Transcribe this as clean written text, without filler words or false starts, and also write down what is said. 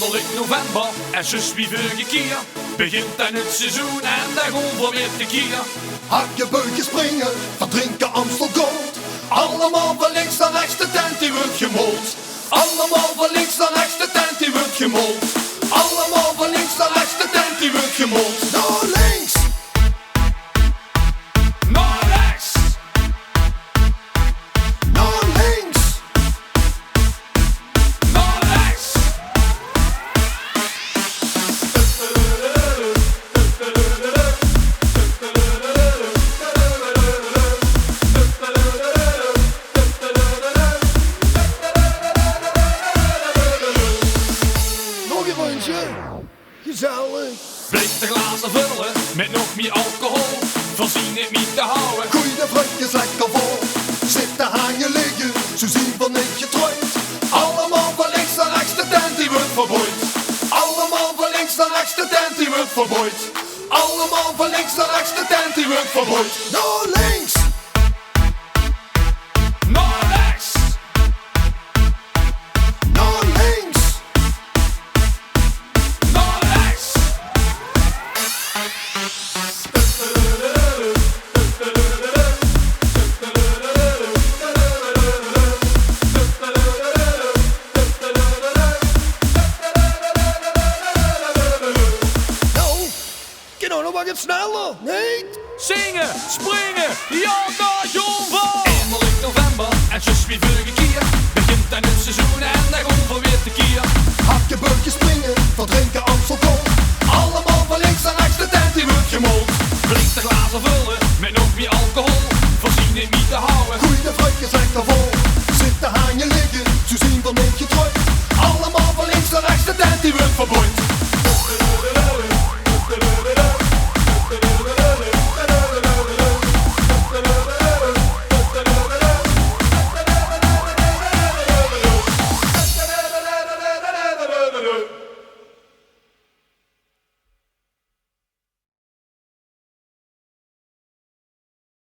Eindelijk november en zus wie vorige keer begint dan het seizoen en dan gewoon voor weer te keer. Hakje, beukje, springen, verdrinken Amstel Gold. Allemaal van links naar rechts, de tent die wordt gemold. Allemaal van links naar rechts, de tent die wordt gemold. Allemaal van links naar rechts, de tent die wordt gemold. Naar links, Naar rechts, naar links, naar rechts. nog een rondje, gezellig. Blik de glazen vullen met nog meer alcohol. Voorzien het niet te houden. Goeie de vruchtjes lekker vol. Zitten hangen liggen, zo zien van niet getrooid. Allemaal van links naar rechts, de tent die wordt verbooid. Allemaal van links naar rechts, de tent die wordt verbooid. Allemaal van links naar rechts, de tent die wordt verbooid. Naar links, Naar rechts, naar links, naar rechts. nou, kan nou nog wat sneller, nee? Zingen, springen, ja, daar jong van. Eindelijk november en zus wie vorige keer